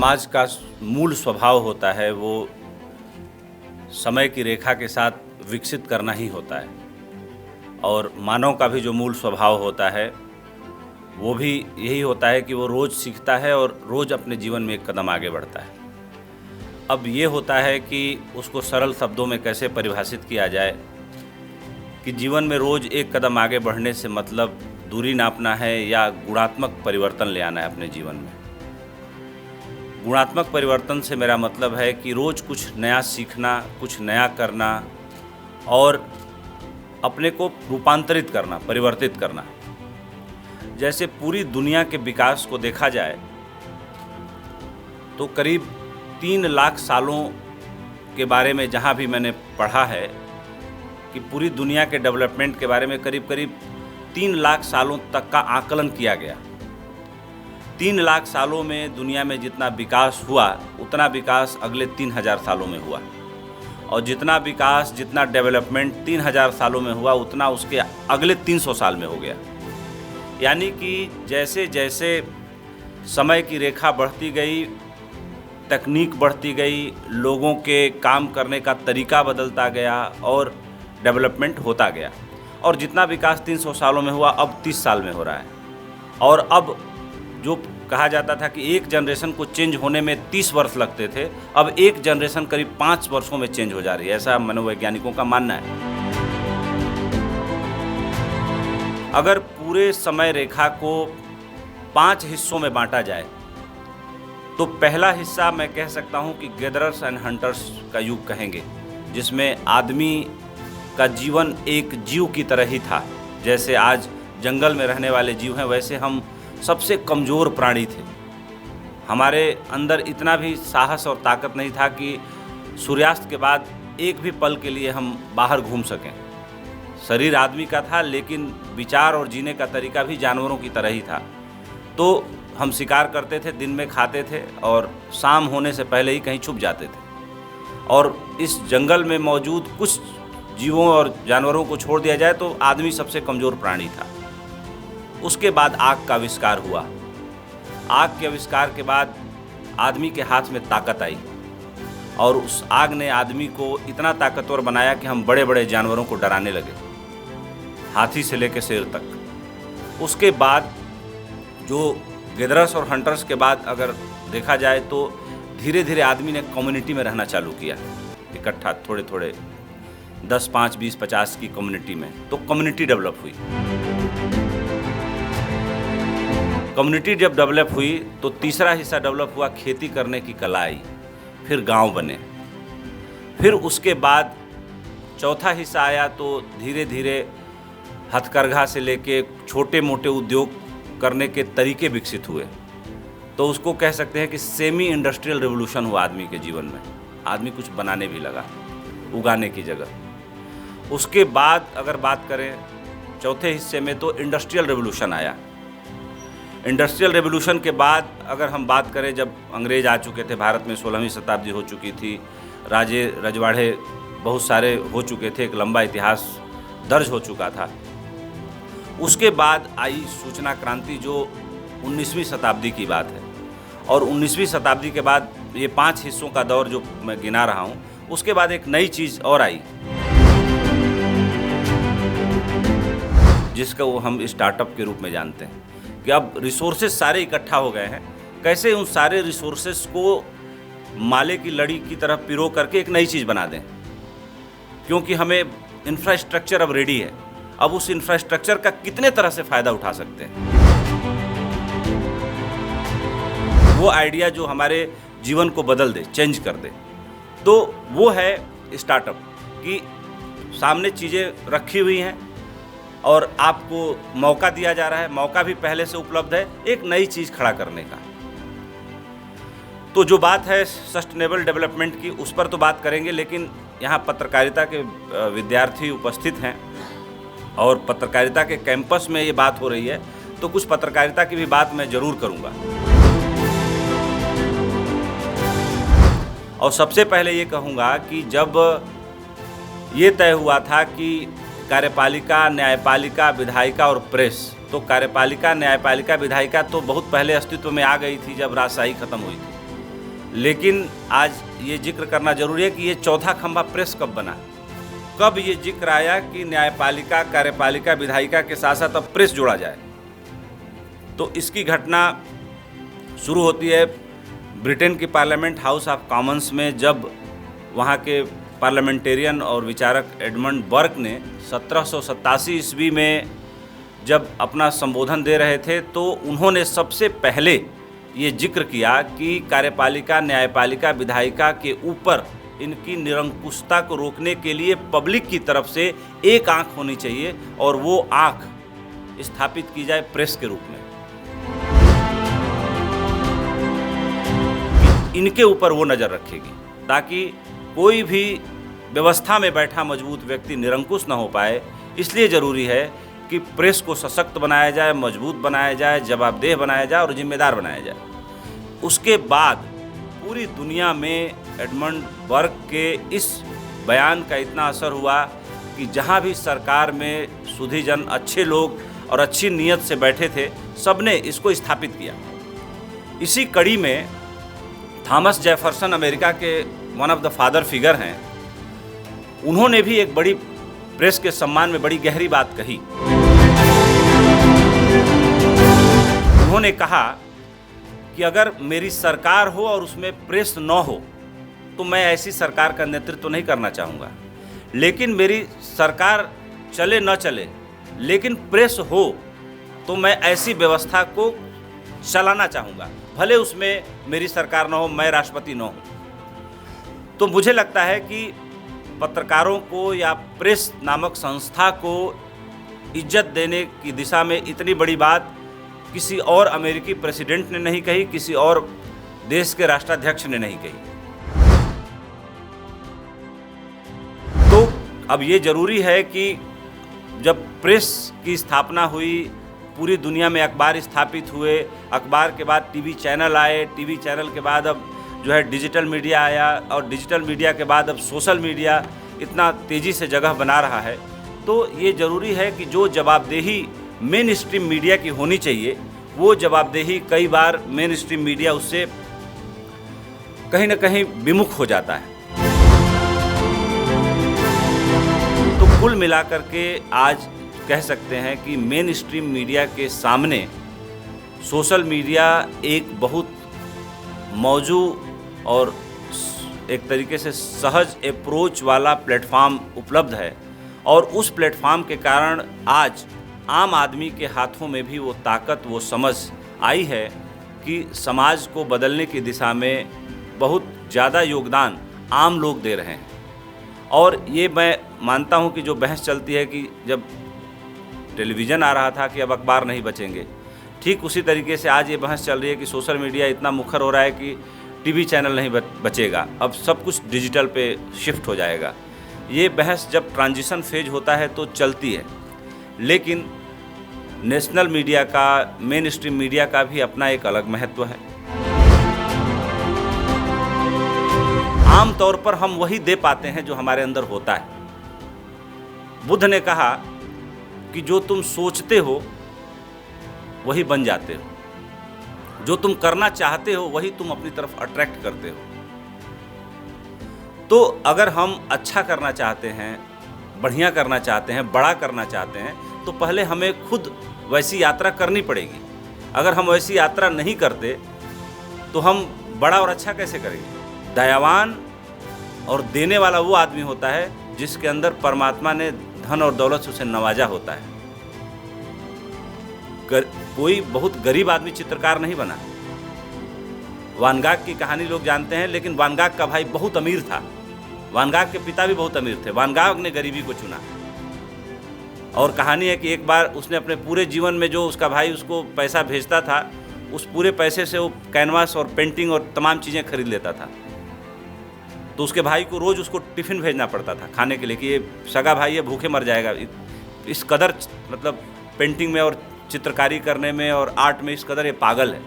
समाज का मूल स्वभाव होता है वो समय की रेखा के साथ विकसित करना ही होता है और मानव का भी जो मूल स्वभाव होता है वो भी यही होता है कि वो रोज़ सीखता है और रोज़ अपने जीवन में एक कदम आगे बढ़ता है। अब ये होता है कि उसको सरल शब्दों में कैसे परिभाषित किया जाए कि जीवन में रोज़ एक कदम आगे बढ़ने से मतलब दूरी नापना है या गुणात्मक परिवर्तन ले आना है अपने जीवन में। गुणात्मक परिवर्तन से मेरा मतलब है कि रोज़ कुछ नया सीखना, कुछ नया करना और अपने को रूपांतरित करना, परिवर्तित करना। जैसे पूरी दुनिया के विकास को देखा जाए तो करीब 3 लाख सालों के बारे में जहाँ भी मैंने पढ़ा है कि पूरी दुनिया के डेवलपमेंट के बारे में करीब 3 लाख सालों तक का आकलन किया गया। 3 लाख सालों में दुनिया में जितना विकास हुआ उतना विकास अगले 3000 सालों में हुआ और जितना विकास, जितना डेवलपमेंट 3000 सालों में हुआ उतना उसके अगले 300 साल में हो गया। यानी कि जैसे जैसे समय की रेखा बढ़ती गई, तकनीक बढ़ती गई, लोगों के काम करने का तरीका बदलता गया और डेवलपमेंट होता गया और जितना विकास 300 सालों में हुआ अब 30 साल में हो रहा है। और अब जो कहा जाता था कि एक जनरेशन को चेंज होने में 30 वर्ष लगते थे, अब एक जनरेशन करीब 5 वर्षों में चेंज हो जा रही है, ऐसा मनोवैज्ञानिकों का मानना है। अगर पूरे समय रेखा को 5 हिस्सों में बांटा जाए तो पहला हिस्सा मैं कह सकता हूं कि गैदरर्स एंड हंटर्स का युग कहेंगे, जिसमें आदमी का जीवन एक जीव की तरह ही था। जैसे आज जंगल में रहने वाले जीव हैं वैसे हम सबसे कमज़ोर प्राणी थे। हमारे अंदर इतना भी साहस और ताकत नहीं था कि सूर्यास्त के बाद एक भी पल के लिए हम बाहर घूम सकें। शरीर आदमी का था लेकिन विचार और जीने का तरीका भी जानवरों की तरह ही था। तो हम शिकार करते थे, दिन में खाते थे और शाम होने से पहले ही कहीं छुप जाते थे। और इस जंगल में मौजूद कुछ जीवों और जानवरों को छोड़ दिया जाए तो आदमी सबसे कमज़ोर प्राणी था। उसके बाद आग का आविष्कार हुआ। आग के आविष्कार के बाद आदमी के हाथ में ताकत आई और उस आग ने आदमी को इतना ताकतवर बनाया कि हम बड़े बड़े जानवरों को डराने लगे, हाथी से लेकर शेर तक। उसके बाद जो गैदरर्स और हंटर्स के बाद अगर देखा जाए तो धीरे धीरे आदमी ने कम्युनिटी में रहना चालू किया, इकट्ठा थोड़े थोड़े 10, 5, 20, 50 की कम्युनिटी में। तो कम्युनिटी डेवलप हुई। कम्युनिटी जब डेवलप हुई तो तीसरा हिस्सा डेवलप हुआ, खेती करने की कला आई, फिर गांव बने। फिर उसके बाद चौथा हिस्सा आया तो धीरे धीरे हथकरघा से लेके छोटे मोटे उद्योग करने के तरीके विकसित हुए। तो उसको कह सकते हैं कि सेमी इंडस्ट्रियल रिवोल्यूशन हुआ आदमी के जीवन में। आदमी कुछ बनाने भी लगा, उगाने की जगह। उसके बाद अगर बात करें चौथे हिस्से में तो इंडस्ट्रियल रिवोल्यूशन आया। इंडस्ट्रियल रिवोल्यूशन के बाद अगर हम बात करें, जब अंग्रेज आ चुके थे भारत में, 16वीं शताब्दी हो चुकी थी, राजे रजवाड़े बहुत सारे हो चुके थे, एक लंबा इतिहास दर्ज हो चुका था। उसके बाद आई सूचना क्रांति जो 19वीं शताब्दी की बात है और 19वीं शताब्दी के बाद ये 5 हिस्सों का दौर जो मैं गिना रहा हूँ, उसके बाद एक नई चीज़ और आई जिसका वो हम स्टार्टअप के रूप में जानते हैं कि अब रिसोर्सेज सारे इकट्ठा हो गए हैं। कैसे उन सारे रिसोर्सेज को माले की लड़ी की तरह पिरो करके एक नई चीज़ बना दें, क्योंकि हमें इंफ्रास्ट्रक्चर अब रेडी है। अब उस इंफ्रास्ट्रक्चर का कितने तरह से फ़ायदा उठा सकते हैं, वो आइडिया जो हमारे जीवन को बदल दे, चेंज कर दे। तो वो है स्टार्टअप कि सामने चीज़ें रखी हुई हैं और आपको मौका दिया जा रहा है, मौका भी पहले से उपलब्ध है एक नई चीज़ खड़ा करने का। तो जो बात है सस्टेनेबल डेवलपमेंट की, उस पर तो बात करेंगे, लेकिन यहाँ पत्रकारिता के विद्यार्थी उपस्थित हैं और पत्रकारिता के कैंपस में ये बात हो रही है, तो कुछ पत्रकारिता की भी बात मैं ज़रूर करूँगा। और सबसे पहले ये कहूँगा कि जब ये तय हुआ था कि कार्यपालिका, न्यायपालिका, विधायिका और प्रेस, तो कार्यपालिका, न्यायपालिका, विधायिका तो बहुत पहले अस्तित्व में आ गई थी जब राजशाही खत्म हुई थी। लेकिन आज ये जिक्र करना जरूरी है कि ये चौथा खंभा प्रेस कब बना, कब ये जिक्र आया कि न्यायपालिका, कार्यपालिका, विधायिका के साथ साथ अब प्रेस जोड़ा जाए। तो इसकी घटना शुरू होती है ब्रिटेन की पार्लियामेंट हाउस ऑफ कॉमन्स में, जब वहाँ के पार्लियामेंटेरियन और विचारक एडमंड बर्क ने 1787 ईस्वी में जब अपना संबोधन दे रहे थे तो उन्होंने सबसे पहले ये जिक्र किया कि कार्यपालिका, न्यायपालिका, विधायिका के ऊपर इनकी निरंकुशता को रोकने के लिए पब्लिक की तरफ से एक आंख होनी चाहिए और वो आंख स्थापित की जाए प्रेस के रूप में। इनके ऊपर वो नज़र रखेगी ताकि कोई भी व्यवस्था में बैठा मजबूत व्यक्ति निरंकुश न हो पाए। इसलिए ज़रूरी है कि प्रेस को सशक्त बनाया जाए, मजबूत बनाया जाए, जवाबदेह बनाया जाए और जिम्मेदार बनाया जाए। उसके बाद पूरी दुनिया में एडमंड बर्क के इस बयान का इतना असर हुआ कि जहाँ भी सरकार में सुधीजन, अच्छे लोग और अच्छी नीयत से बैठे थे, सबने इसको स्थापित किया। इसी कड़ी में थॉमस जेफरसन, अमेरिका के one of the father figure हैं, उन्होंने भी एक बड़ी प्रेस के सम्मान में बड़ी गहरी बात कही। उन्होंने कहा कि अगर मेरी सरकार हो और उसमें प्रेस न हो तो मैं ऐसी सरकार का नेतृत्व नहीं करना चाहूँगा, लेकिन मेरी सरकार चले न चले लेकिन प्रेस हो तो मैं ऐसी व्यवस्था को चलाना चाहूँगा, भले उसमें मेरी सरकार न हो, मैं राष्ट्रपति न हूँ। तो मुझे लगता है कि पत्रकारों को या प्रेस नामक संस्था को इज्जत देने की दिशा में इतनी बड़ी बात किसी और अमेरिकी प्रेसिडेंट ने नहीं कही, किसी और देश के राष्ट्राध्यक्ष ने नहीं कही। तो अब ये जरूरी है कि जब प्रेस की स्थापना हुई, पूरी दुनिया में अखबार स्थापित हुए, अखबार के बाद टीवी चैनल आए, टीवी चैनल के बाद अब जो है डिजिटल मीडिया आया और डिजिटल मीडिया के बाद अब सोशल मीडिया इतना तेज़ी से जगह बना रहा है, तो ये ज़रूरी है कि जो जवाबदेही मेन स्ट्रीम मीडिया की होनी चाहिए वो जवाबदेही कई बार मेन स्ट्रीम मीडिया उससे कहीं ना कहीं विमुख हो जाता है। तो कुल मिलाकर के आज कह सकते हैं कि मेन स्ट्रीम मीडिया के सामने सोशल मीडिया एक बहुत मौजूद और एक तरीके से सहज अप्रोच वाला प्लेटफॉर्म उपलब्ध है और उस प्लेटफॉर्म के कारण आज आम आदमी के हाथों में भी वो ताकत, वो समझ आई है कि समाज को बदलने की दिशा में बहुत ज़्यादा योगदान आम लोग दे रहे हैं। और ये मैं मानता हूँ कि जो बहस चलती है कि जब टेलीविज़न आ रहा था कि अब अखबार नहीं बचेंगे, ठीक उसी तरीके से आज ये बहस चल रही है कि सोशल मीडिया इतना मुखर हो रहा है कि टीवी चैनल नहीं बचेगा, अब सब कुछ डिजिटल पे शिफ्ट हो जाएगा। ये बहस जब ट्रांजिशन फेज होता है तो चलती है, लेकिन नेशनल मीडिया का, मेन स्ट्रीम मीडिया का भी अपना एक अलग महत्व है। आम तौर पर हम वही दे पाते हैं जो हमारे अंदर होता है। बुद्ध ने कहा कि जो तुम सोचते हो वही बन जाते हो, जो तुम करना चाहते हो वही तुम अपनी तरफ अट्रैक्ट करते हो। तो अगर हम अच्छा करना चाहते हैं, बढ़िया करना चाहते हैं, बड़ा करना चाहते हैं, तो पहले हमें खुद वैसी यात्रा करनी पड़ेगी। अगर हम वैसी यात्रा नहीं करते तो हम बड़ा और अच्छा कैसे करेंगे। दयावान और देने वाला वो आदमी होता है जिसके अंदर परमात्मा ने धन और दौलत से उसे नवाजा होता है। कोई बहुत गरीब आदमी चित्रकार नहीं बना। वान गाग की कहानी लोग जानते हैं, लेकिन वान गाग का भाई बहुत अमीर था। वान गाग के पिता भी बहुत अमीर थे। वान गाग ने गरीबी को चुना। और कहानी है कि एक बार उसने अपने पूरे जीवन में जो उसका भाई उसको पैसा भेजता था, उस पूरे पैसे से वो कैनवास और पेंटिंग और तमाम चीज़ें खरीद लेता था। तो उसके भाई को रोज़ उसको टिफ़िन भेजना पड़ता था खाने के लिए कि ये सगा भाई ये भूखे मर जाएगा। इस कदर मतलब पेंटिंग में और चित्रकारी करने में और आर्ट में इस कदर ये पागल है।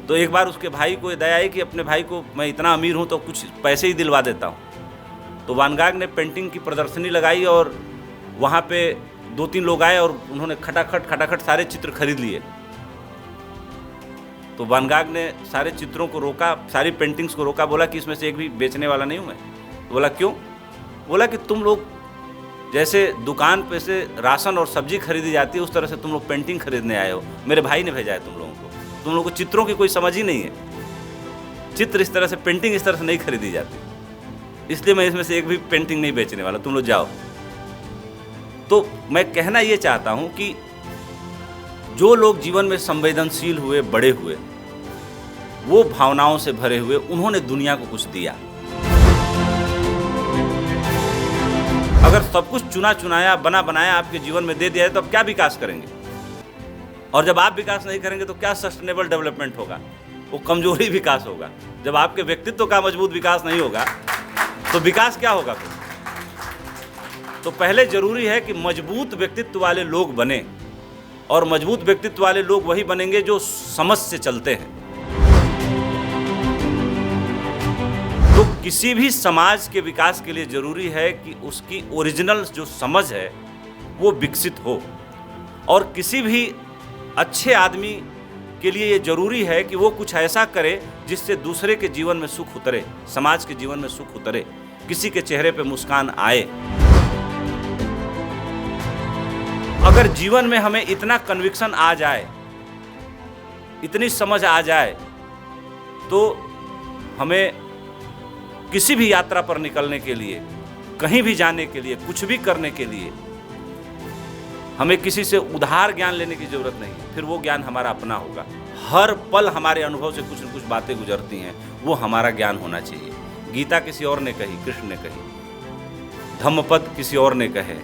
तो एक बार उसके भाई को दया आई कि अपने भाई को मैं इतना अमीर हूँ तो कुछ पैसे ही दिलवा देता हूँ। तो वान गाग ने पेंटिंग की प्रदर्शनी लगाई और वहाँ पे 2-3 लोग आए और उन्होंने खटाखट सारे चित्र खरीद लिए। तो वैन गॉग ने सारे चित्रों को रोका, सारी पेंटिंग्स को रोका, बोला कि इसमें से एक भी बेचने वाला नहीं हूँ मैं। तो बोला क्यों? बोला कि तुम लोग जैसे दुकान पे से राशन और सब्जी खरीदी जाती है उस तरह से तुम लोग पेंटिंग खरीदने आए हो। मेरे भाई ने भेजा है तुम लोगों को, तुम लोगों को चित्रों की कोई समझ ही नहीं है। चित्र इस तरह से, पेंटिंग इस तरह से नहीं खरीदी जाती, इसलिए मैं इसमें से एक भी पेंटिंग नहीं बेचने वाला, तुम लोग जाओ। तो मैं कहना ये चाहता हूँ कि जो लोग जीवन में संवेदनशील हुए, बड़े हुए, वो भावनाओं से भरे हुए, उन्होंने दुनिया को कुछ दिया। अगर सब कुछ चुना चुनाया, बना बनाया आपके जीवन में दे दिया है तो आप क्या विकास करेंगे? और जब आप विकास नहीं करेंगे तो क्या सस्टेनेबल डेवलपमेंट होगा? वो कमजोरी विकास होगा। जब आपके व्यक्तित्व का मजबूत विकास नहीं होगा तो विकास क्या होगा फिर? तो पहले जरूरी है कि मजबूत व्यक्तित्व वाले लोग बने, और मजबूत व्यक्तित्व वाले लोग वही बनेंगे जो समझ से चलते हैं। तो किसी भी समाज के विकास के लिए जरूरी है कि उसकी ओरिजिनल जो समझ है वो विकसित हो, और किसी भी अच्छे आदमी के लिए ये जरूरी है कि वो कुछ ऐसा करे जिससे दूसरे के जीवन में सुख उतरे, समाज के जीवन में सुख उतरे, किसी के चेहरे पे मुस्कान आए। अगर जीवन में हमें इतना कन्विक्शन आ जाए, इतनी समझ आ जाए, तो हमें किसी भी यात्रा पर निकलने के लिए, कहीं भी जाने के लिए, कुछ भी करने के लिए हमें किसी से उधार ज्ञान लेने की जरूरत नहीं है। फिर वो ज्ञान हमारा अपना होगा। हर पल हमारे अनुभव से कुछ न कुछ बातें गुजरती हैं, वो हमारा ज्ञान होना चाहिए। गीता किसी और ने कही, कृष्ण ने कही, धम्मपद किसी और ने कहे,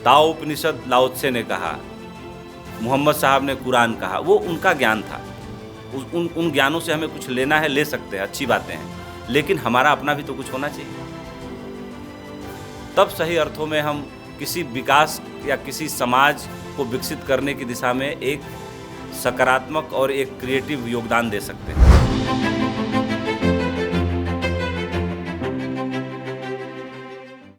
ताओ उपनिषद लाओ त्से ने कहा, मोहम्मद साहब ने कुरान कहा, वो उनका ज्ञान था। उन ज्ञानों से हमें कुछ लेना है, ले सकते हैं, अच्छी बातें हैं, लेकिन हमारा अपना भी तो कुछ होना चाहिए। तब सही अर्थों में हम किसी विकास या किसी समाज को विकसित करने की दिशा में एक सकारात्मक और एक क्रिएटिव योगदान दे सकते हैं।